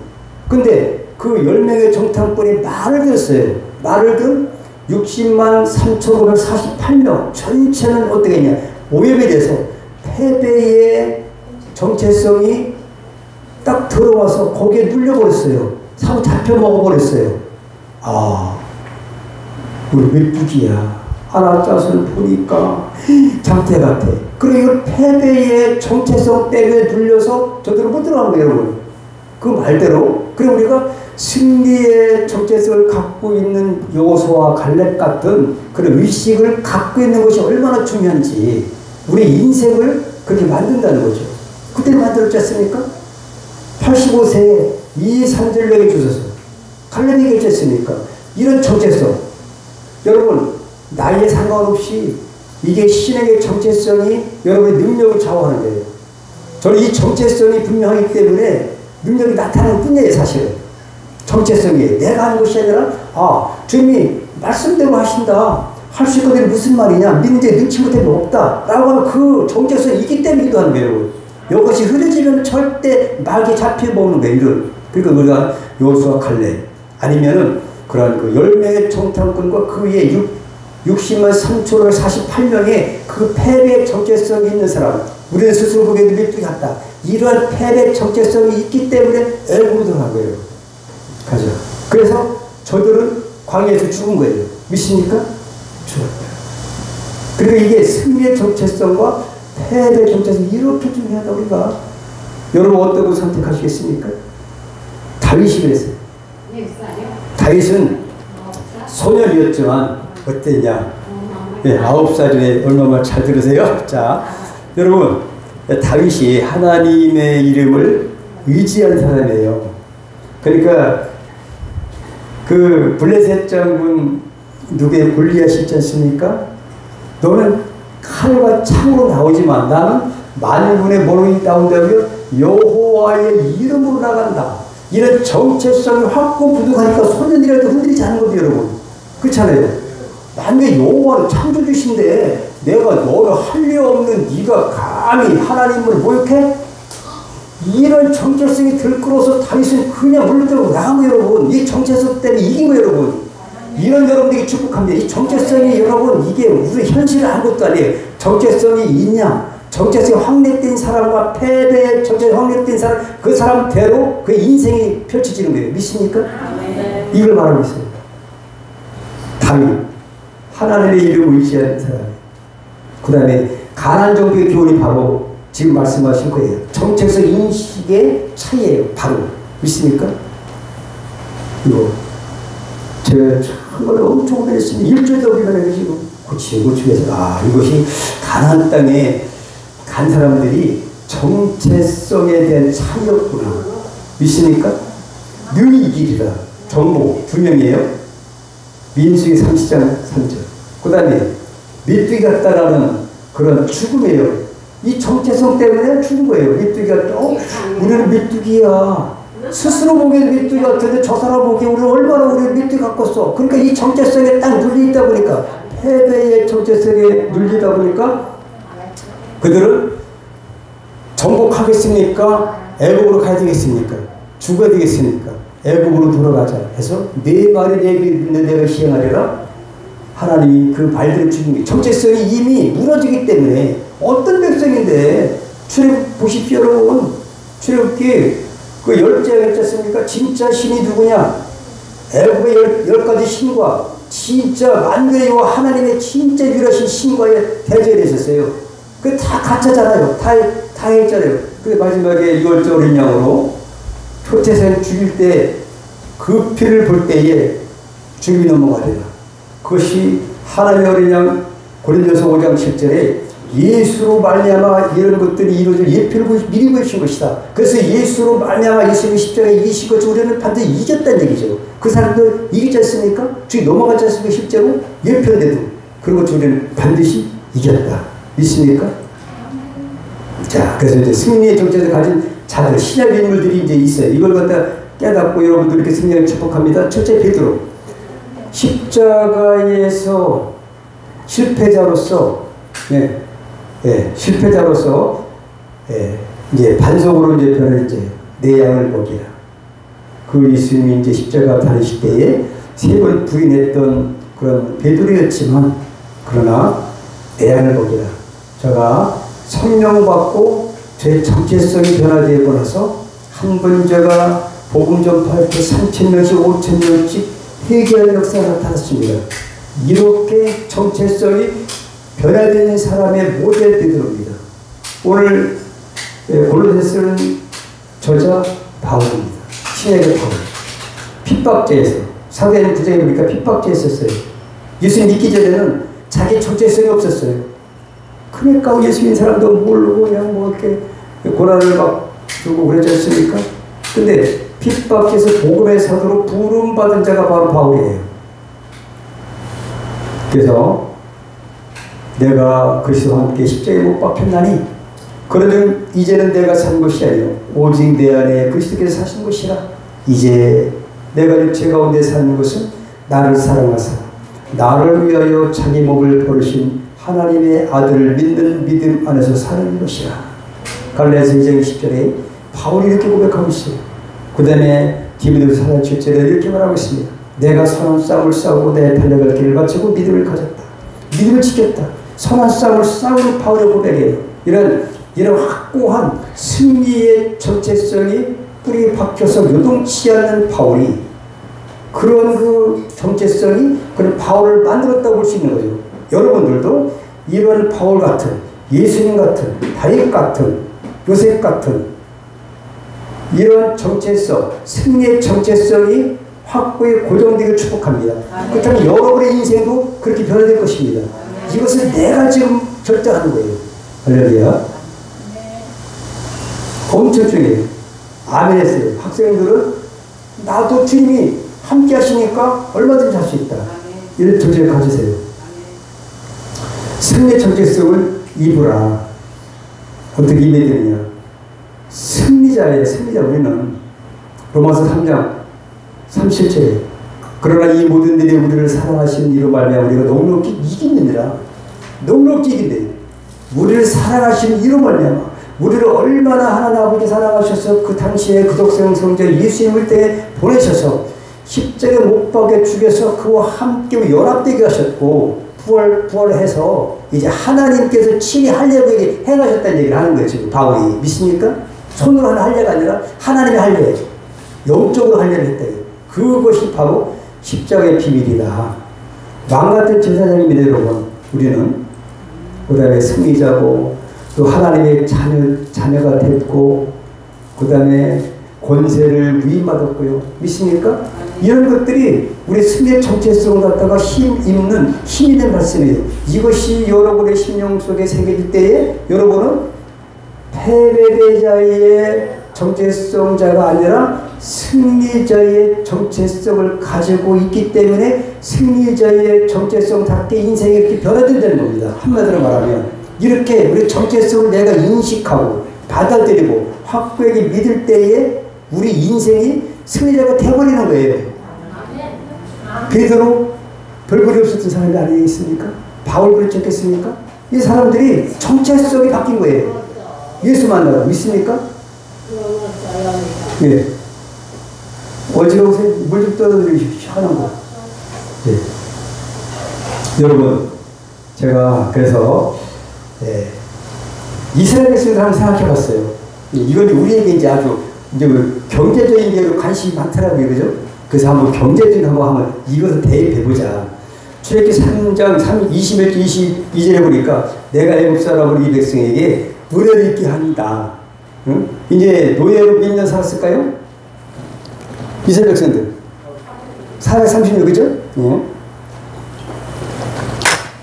근데 그 10명의 정탐꾼이 말을 들었어요. 말을 든 60만 3,548명 전체는 어떻게 했냐. 오염이 돼서 패배의 정체성이 딱 들어와서 거기에 눌려버렸어요. 사고 잡혀 먹어버렸어요. 아, 우리 맵부기야. 하나짜서는 보니까 장태 같아. 그리고 패배의 정체성 때문에 눌려서 저대로 못 들어가는 거예요, 여러분. 그 말대로. 그리고 우리가 승리의 정체성을 갖고 있는 여호수아와 갈렙 같은 그런 의식을 갖고 있는 것이 얼마나 중요한지 우리 인생을 그렇게 만든다는 거죠. 그때 만들었지 않습니까? 85세에 이 산들에게 주셔서 갈렙에게 줬으니까 이런 정체성. 여러분 나이에 상관없이 이게 신에게 정체성이 여러분의 능력을 좌우하는 거예요. 저는 이 정체성이 분명하기 때문에 능력이 나타나는 뿐이에요, 사실은. 정체성이 내가 하는 것이 아니라 주님이 말씀대로 하신다. 할 수 있거든 무슨 말이냐. 믿는데 능치 못하면 없다. 라고 하면 그 정체성이 있기 때문에 기도하는 거예요. 이것이 흐려지면 절대 막이 잡혀 먹는 거예요. 이런. 그러니까 우리가 여호수아 갈렙 아니면은 그런 그 10명의 정탐꾼과 그 위에 60만 3,548명의 그 패배의 정체성이 있는 사람. 우리는 스스로 보기에도 밀두기 같다. 이러한 패배 정체성이 있기 때문에 애굽으로 들어간 거예요. 가죠. 그래서 저들은 광야에서 죽은 거예요. 믿습니까? 죽었다. 그러니까 이게 승리의 정체성과 패배의 정체성이 이렇게 중요하다 우리가. 여러분 어떤 걸 선택하시겠습니까? 다윗이 그랬어요. 다윗은 소년이었지만 어땠냐? 네, 9살이네. 얼마나 잘 들으세요? 자, 여러분 다윗이 하나님의 이름을 의지한 사람이에요. 그러니까 그 블레셋 장군 누구의 골리앗이 있지 않습니까? 너는 칼과 창으로 나오지만 나는 만군의 뭐로 나온다고요? 여호와의 이름으로 나간다. 이런 정체성이 확고부득하니까 소년이라도 흔들리지 않은 거죠, 여러분. 그렇잖아요. 만약에 여호와는 창조주신데 내가 너를 할 리 없는 네가 감히 하나님을 모욕해? 이런 정체성이 들끓어서 다윗은 그냥 물러들고 나간 거예요, 여러분. 이 정체성 때문에 이긴 거예요, 여러분. 이런 여러분들에게 축복합니다. 이 정체성이 여러분 이게 우리 현실을 한 것도 아니에요. 정체성이 있냐? 정체성이 확립된 사람과 패배의 정체성이 확립된 사람, 그 사람대로 그 인생이 펼쳐지는 거예요. 믿습니까? 이걸 말하고 있어요. 다윗 하나님의 이름을 의지하는 사람. 그 다음에 가나안 정도의 교훈이 바로 지금 말씀하신 거예요. 정체성 인식의 차이예요. 바로. 믿습니까? 이거 제가 정말 엄청 오래 했습니다. 일주일도 오기만 해가지고 고치고 해서 이것이 가나안 땅에 간 사람들이 정체성에 대한 차이였구나. 믿습니까? 능히 이기리라. 정보 2명이에요. 민수기 30장 3절. 그 다음에 메뚜기 같다라는 그런 죽음이에요. 이 정체성 때문에 죽은 거예요. 메뚜기가 우리는 메뚜기야. 스스로 보기에는 메뚜기 같은데 저 사람 보기에 우리는 얼마나 우리 메뚜기 같겠어. 그러니까 이 정체성에 딱 눌려있다 보니까 패배의 정체성에 눌리다 보니까 그들은 정복하겠습니까? 애국으로 가야 되겠습니까? 죽어야 되겠습니까? 애국으로 돌아가자 해서 네 말이 내가 시행하리라. 하나님이 그 말들을 주는 게 정체성이 이미 무너지기 때문에 어떤 백성인데 출애굽 보십시오 여러분. 출애굽기 그 10제가 있지 않습니까? 진짜 신이 누구냐? 애굽의 10가지 신과 진짜 만군의 여호와 하나님의 진짜 유일하신 신과의 대전이 있었어요. 그게 다 가짜잖아요. 다 했잖아요. 근데 마지막에 6월절 어린 양으로 표태생 죽일 때 그 피를 볼 때에 죽음이 넘어가리라. 그것이 하나님의 어린 양 고린도서 5장 7절에 예수로 말미암아 이런 것들이 이루어질 예표를 미리 보여주신 것이다. 그래서 예수로 말미암아 예수님이 십자가에 이기신 것을 우리는 반드시 이겼다는 얘기죠. 그 사람도 이기지 않습니까? 주의 넘어가지 않습니까? 실제로 예편돼도. 그런 것 우리는 반드시 이겼다. 믿습니까? 자, 그래서 이제 승리의 정체를 가진 자들, 신약의 인물들이 이제 있어요. 이걸 갖다 깨닫고 여러분들 이렇게 승리를 축복합니다. 첫째 베드로. 십자가에서 실패자로서, 실패자로서, 이제 반석으로 이제 변한 이제 내 양을 먹이라. 그 예수님이 이제 십자가 다니실 때에 3번 부인했던 그런 베드로였지만, 그러나 내 양을 먹이라. 제가 성령 받고 제 정체성이 변화되고 나서 한 번 제가 복음 전파할 때 3,000명씩 5,000명씩 회개할 역사가 나타났습니다. 이렇게 정체성이 변화되는 사람의 모델 베드로입니다. 오늘 골로새서는 저자 바울입니다. 신약의 바울. 핍박죄에서 사도행전 9장에 보니까 핍박죄였었어요. 예수님 믿기 전에는 자기 정체성이 없었어요. 그러니까 예수 믿는 사람도 모르고 그냥 뭐 이렇게 고난을 막 주고 그러지 않습니까? 근데 핍박해서 복음의 사도로 부름받은 자가 바로 바울이에요. 그래서 내가 그리스도와 함께 십자가에 못 박혔나니 그러면 이제는 내가 산 것이 아니요 오직 내 안에 그리스도께서 사신 것이라. 이제 내가 육체 가운데 사는 것은 나를 사랑하사 나를 위하여 자기 몸을 버리신 하나님의 아들을 믿는 믿음 안에서 사는 것이라. 갈라디아서 2장 20절에 바울이 이렇게 고백하고 있어요. 그 다음에 디모데후서 4장 7절에 이렇게 말하고 있습니다. 내가 선한 싸움을 싸우고 내 달려갈 길을 마치고 믿음을 가졌다. 믿음을 지켰다. 선한 싸움을 싸우는 바울의 고백이에요. 이런 확고한 승리의 정체성이 뿌리에 박혀서 요동치 않는 바울이 그런 그 정체성이 그런 바울을 만들었다고 볼 수 있는 거죠. 여러분들도 이런 바울 같은, 예수님 같은, 다윗 같은, 요셉 같은 이런 정체성, 승리의 정체성이 확고히 고정되기를 축복합니다. 그렇다면 여러분의 인생도 그렇게 변화될 것입니다. 이것을 내가 지금 결정하는 거예요. 할렐루야. 엄청 중요해요. 아멘 했어요. 학생들은 나도 주님이 함께 하시니까 얼마든지 할 수 있다. 이런 정체를 가지세요. 승리의 정체성을 입으라. 어떻게 입어야 되느냐. 승리자예요. 승리자. 우리는 로마서 3장 37절에 그러나 이 모든 일이 우리를 사랑하시는 이로 말미암아 우리가 넉넉히 이기느니라. 넉넉히 이긴대. 우리를 사랑하시는 이로 말미암아 우리를 얼마나 하나님 아버지 사랑하셔서 그 당시에 그 독생 성자 예수님을 때 보내셔서 십자가에 못 박여 죽여서 그와 함께 연합되게 하셨고 부활해서 이제 하나님께서 친히 할례에게 행하셨다는 얘기를 하는 거예요. 지금 바울이 믿습니까? 손으로 하는 할례가 아니라 하나님의 할례, 영적으로 할례를 했다. 그것이 바로 십자가의 비밀이다. 왕같은 제사장입니다. 여러분. 우리는 그 다음에 승리자고 또 하나님의 자녀가 됐고 그 다음에 권세를 위임받았고요. 믿습니까? 이런 것들이 우리 승리의 정체성을 갖다가 힘이 된 말씀이에요. 이것이 여러분의 심령 속에 새겨질 때에 여러분은 패배자의 정체성자가 아니라 승리자의 정체성을 가지고 있기 때문에 승리자의 정체성답게 인생이 이렇게 변화된다는 겁니다. 한마디로 말하면 이렇게 우리 정체성을 내가 인식하고 받아들이고 확고하게 믿을 때에 우리 인생이 승리자가 되어버리는 거예요. 베드로 별볼이 없었던 사람이 아니겠습니까? 바울 그렇지 않겠습니까? 이 사람들이 정체성이 바뀐 거예요. 예수 만나고 믿습니까? 예. 어지러우세요? 물 좀 떠드리십시오. 하는 거. 예. 여러분, 제가 그래서 이스라엘 백성들 한번 생각해 봤어요. 이건 우리에게 이제 아주 이제 경제적인 게 관심이 많더라고요. 그죠? 그래서 한번 경제적인 한번 이것을 대입해보자. 출애굽기 3장 21절 22절에 보니까 내가 애굽 사람을 이 백성에게 은혜를 있게 한다. 응? 이제 노예로 몇 년 살았을까요? 이스라엘 백성들 430년 그죠?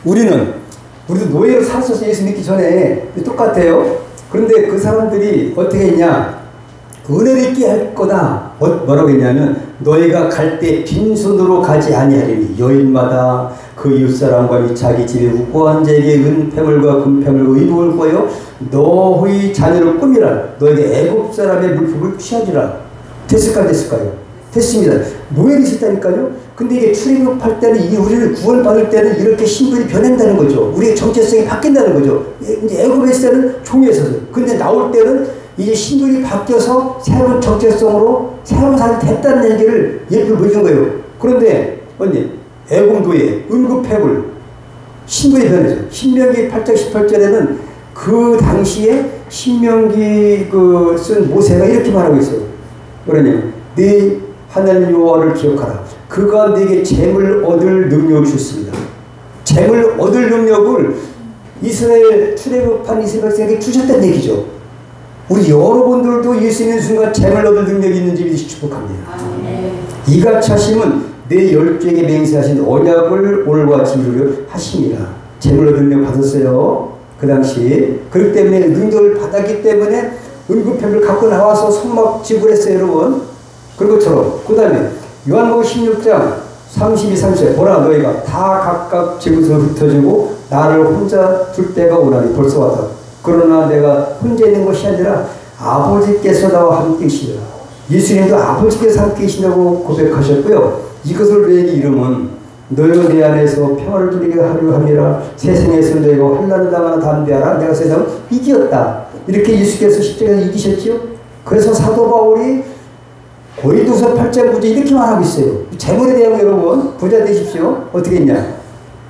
우리도 노예로 살았었어요. 예수 믿기 전에. 똑같아요. 그런데 그 사람들이 어떻게 했냐? 은혜를 있게 할 거다. 뭐라고 했냐면 너희가 갈 때 빈손으로 가지 아니하리니 여인마다 그 이웃사람과 및 자기 집에 우고한 자에게 은폐물과 금폐물과 의복을 구하여 너희 자녀를 꾸미라. 너에게 애굽 사람의 물품을 취하리라. 됐을까요? 됐습니다. 모양이 있었다니까요. 근데 이게 출애굽할 때는 우리를 구원받을 때는 이렇게 신분이 변한다는 거죠. 우리의 정체성이 바뀐다는 거죠. 이제 애굽에 있을 때는 종에서. 근데 나올 때는 이제 신분이 바뀌어서 새로운 정체성으로 새로운 사람이 됐다는 얘기를 예표를 보여준 거예요. 그런데 애굽도에 은급폐물 신분이 변해서 신명기 8장 18절에는 그 당시에 신명기 쓴 모세가 이렇게 말하고 있어요. 그러냐면 네 하나님 여호와를 기억하라. 그가 네게 재물 얻을 능력을 줬습니다. 재물 얻을 능력을 이스라엘 출애굽한 이스라엘 백성에게 주셨다는 얘기죠. 우리 여러분들도 예수 믿는 순간 재물 얻을 능력이 있는지 믿으시 축복합니다. 이같이 하심은 내 열조에게 맹세하신 언약을 오늘과 같이 이루려 하십니다. 재물 얻을 능력 받았어요. 그 당시. 그렇기 때문에 능력을 받았기 때문에 은급폐물을 갖고 나와서 성막 지불했어요, 여러분. 그런 것처럼. 그 다음에 요한복음 16장 32, 34 보라 너희가 다 각각 제곳으로 흩어지고 나를 혼자 둘 때가 오나니 벌써 왔다. 그러나 내가 혼자 있는 것이 아니라 아버지께서 나와 함께 계시리라. 예수님도 아버지께서 함께 계신다고 고백하셨고요. 이것을 너에게 이름은 너희가 내 안에서 평화를 누리게 하려 함이라. 세상에서 너희가 환난을 당하나 담대하라. 내가 세상을 이겼다. 이렇게 예수께서 십자가에서 이기셨지요. 그래서 사도 바울이 고린도서 8장 9절 이렇게 말하고 있어요. 재물에 대한 여러분 부자 되십시오. 어떻게 했냐?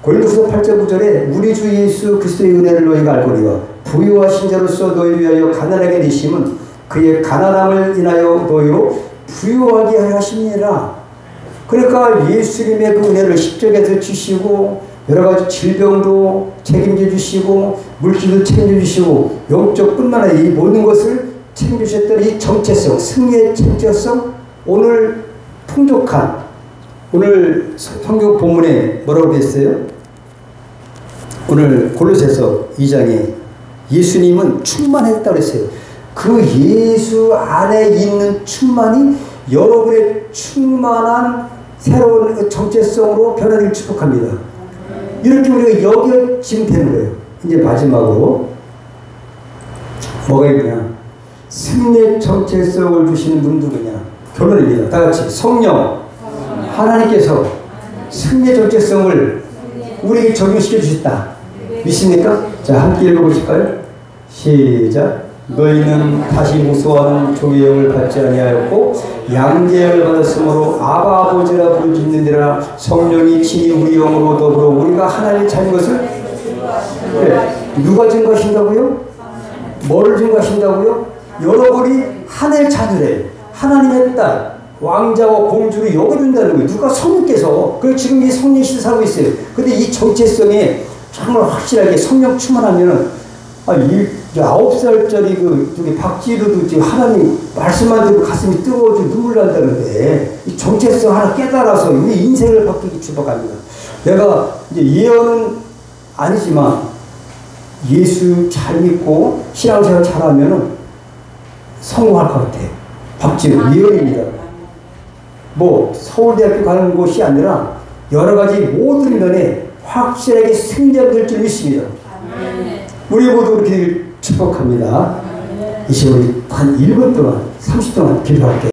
고린도서 8장 9절에 우리 주 예수 그리스도의 은혜를 너희가 알거니와 부유하신 자로서 너희 위하여 가난하게 되심은 그의 가난함을 인하여 너희로 부유하게 하심이라. 그러니까 예수님의 그 은혜를 십자가에서 주시고 여러가지 질병도 책임져 주시고 물질도 책임져 주시고 영적뿐만 아니라 이 모든 것을 챙겨주셨던 이 정체성, 승리의 정체성, 오늘 풍족한, 오늘 성경 본문에 뭐라고 됐어요? 오늘 골로새서 2장에 예수님은 충만했다고 했어요. 그 예수 안에 있는 충만이 여러분의 충만한 새로운 정체성으로 변화되길 축복합니다. 이렇게 우리가 여겨지면 되는 거예요. 이제 마지막으로 뭐가 있냐? 승리의 정체성을 주시는 분 누구냐? 결론입니다. 다 같이 성령 하나님께서 승리의 정체성을 우리에게 적용시켜 주셨다. 믿습니까? 자, 함께 읽어보실까요? 시작. 너희는 다시 무수하는 종의 영을 받지 아니하였고 양제를 받았으므로 아바 아버지라 부르짖는지라. 성령이 친히 우리 영으로 더불어 우리가 하나님의 자녀인 것을 누가 증거하신다고요? 뭐를 증거하신다고요? 여러분이 하나님의 자녀래. 하나님의 딸, 왕자와 공주를 여겨준다는 거예요. 누가? 성령께서. 그래서 지금 이 성령 시사하고 있어요. 근데 이 정체성에 정말 확실하게 성령 충만하면은, 이 9살짜리 누구 박지루도 지금 하나님 말씀만 듣고 가슴이 뜨거워지고 눈물 난다는데, 이 정체성 하나 깨달아서 우리 인생을 바꾸기 축복합니다. 내가 이제 예언은 아니지만 예수 잘 믿고 신앙생활 잘하면은 성공할 것 같아요. 박지루 예언입니다. 뭐 서울대학교 가는 곳이 아니라 여러 가지 모든 면에 확실하게 승자될 줄 믿습니다. 우리 모두 그렇게 축복합니다. 이 시간 한 1분 동안 30분 동안 기도할게요.